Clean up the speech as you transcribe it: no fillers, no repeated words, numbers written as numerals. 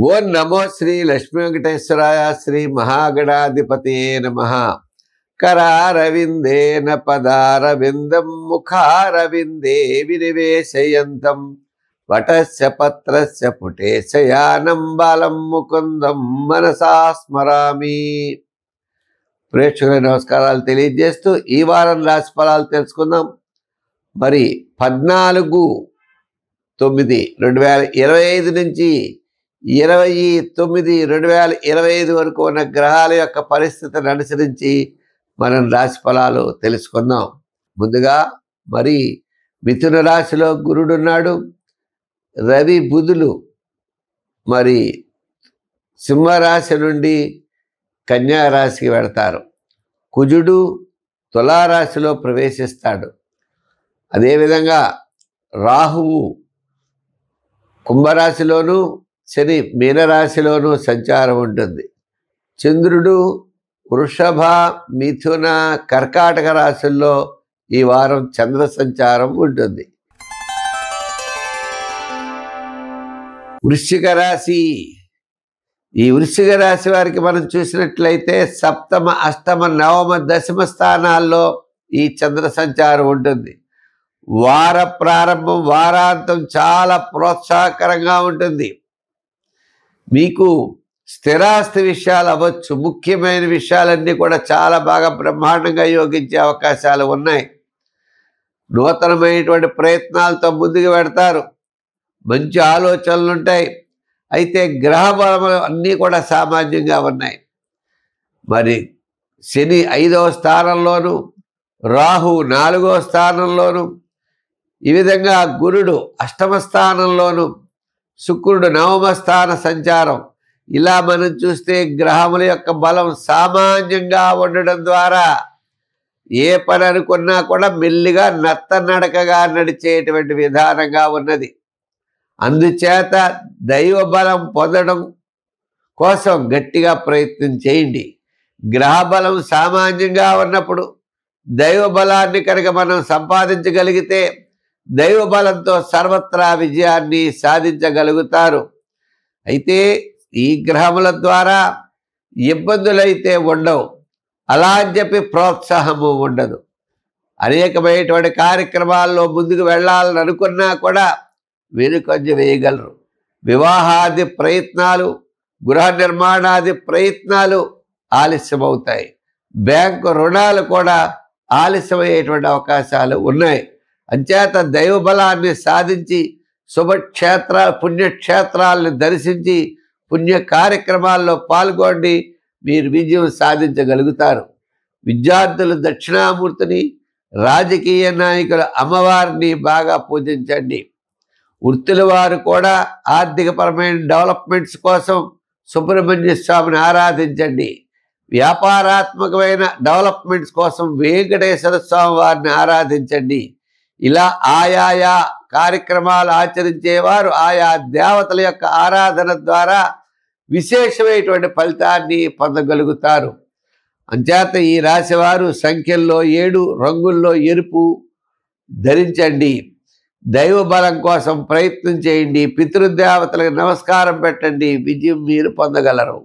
ఓం నమో శ్రీ లక్ష్మీ వెంకటేశ్వరాయ శ్రీ మహాగణాధిపతయే నమః. కరారవిందేన పదారవిందం ముఖారవిందే వినివేశయంతం వటస్య పత్రస్య పుటే శయానం బాలం ముకుందం మనసా స్మరామి. ప్రేక్షకుల నమస్కారాలు తెలియజేస్తూ ఈ వారం రాశి ఫలాలు తెలుసుకుందాం. మరి 14/9/2025 నుంచి 20/9/2025 వరకు ఉన్న గ్రహాల యొక్క పరిస్థితిని అనుసరించి మనం రాశి ఫలాలు తెలుసుకుందాం. ముందుగా మరి మిథున రాశిలో గురుడున్నాడు. రవి బుధులు మరి సింహరాశి నుండి కన్యా రాశికి వెళతారు. కుజుడు తులారాశిలో ప్రవేశిస్తాడు. అదేవిధంగా రాహువు కుంభరాశిలోను శని మీనరాశిలోనూ సంచారం ఉంటుంది. చంద్రుడు వృషభ మిథున కర్కాటక రాశుల్లో ఈ వారం చంద్ర సంచారం ఉంటుంది. వృశ్చిక రాశి. ఈ వృశ్చిక రాశి వారికి మనం చూసినట్లయితే సప్తమ అష్టమ నవమ దశమ స్థానాల్లో ఈ చంద్ర సంచారం ఉంటుంది. వార ప్రారంభం వారాంతం చాలా ప్రోత్సాహకరంగా ఉంటుంది. మీకు స్థిరాస్తి విషయాలు అవ్వచ్చు, ముఖ్యమైన విషయాలన్నీ కూడా చాలా బాగా బ్రహ్మాండంగా యోగించే అవకాశాలు ఉన్నాయి. నూతనమైనటువంటి ప్రయత్నాలతో ముందుకు పెడతారు. మంచి ఆలోచనలు ఉంటాయి. అయితే గ్రహ బలములు అన్నీ కూడా సామాన్యంగా ఉన్నాయి. మరి శని 5వ స్థానంలోను, రాహు 4వ స్థానంలోను, ఈ విధంగా గురుడు 8వ స్థానంలోను, శుక్రుడు 9వ స్థాన సంచారం. ఇలా మనం చూస్తే గ్రహముల యొక్క బలం సామాన్యంగా ఉండడం ద్వారా ఏ పని అనుకున్నా కూడా మెల్లిగా నత్తనడకగా నడిచేటువంటి విధానంగా ఉన్నది. అందుచేత దైవ బలం పొందడం కోసం గట్టిగా ప్రయత్నం చేయండి. గ్రహ బలం సామాన్యంగా ఉన్నప్పుడు దైవ బలాన్ని కనుక మనం సంపాదించగలిగితే దైవ బలంతో సర్వత్రా విజయాన్ని సాధించగలుగుతారు. అయితే ఈ గ్రహముల ద్వారా ఇబ్బందులైతే ఉండవు, అలా అని చెప్పి ప్రోత్సాహము ఉండదు. అనేకమైనటువంటి కార్యక్రమాల్లో ముందుకు వెళ్ళాలని అనుకున్నా కూడా వెనుకంజ వేయగలరు. వివాహాది ప్రయత్నాలు, గృహ నిర్మాణాది ప్రయత్నాలు ఆలస్యమవుతాయి. బ్యాంకు రుణాలు కూడా ఆలస్యమయ్యేటువంటి అవకాశాలు ఉన్నాయి. అంచేత దైవ బలాన్ని సాధించి శుభక్షేత్రాలు పుణ్యక్షేత్రాలను దర్శించి పుణ్య కార్యక్రమాల్లో పాల్గొండి మీరు విజయం సాధించగలుగుతారు. విద్యార్థులు దక్షిణామూర్తిని, రాజకీయ నాయకుల అమ్మవారిని బాగా పూజించండి. వృత్తుల వారు కూడా ఆర్థికపరమైన డెవలప్మెంట్స్ కోసం సుబ్రహ్మణ్య స్వామిని ఆరాధించండి. వ్యాపారాత్మకమైన డెవలప్మెంట్స్ కోసం వెంకటేశ్వర స్వామి వారిని ఆరాధించండి. ఇలా ఆయా కార్యక్రమాలు ఆచరించేవారు ఆయా దేవతల యొక్క ఆరాధన ద్వారా విశేషమైనటువంటి ఫలితాన్ని పొందగలుగుతారు. అంచేత ఈ రాశివారు సంఖ్యల్లో 7, రంగుల్లో ఎరుపు ధరించండి. దైవ బలం కోసం ప్రయత్నం చేయండి. పితృదేవతలకు నమస్కారం పెట్టండి. విజయం మీరు పొందగలరు.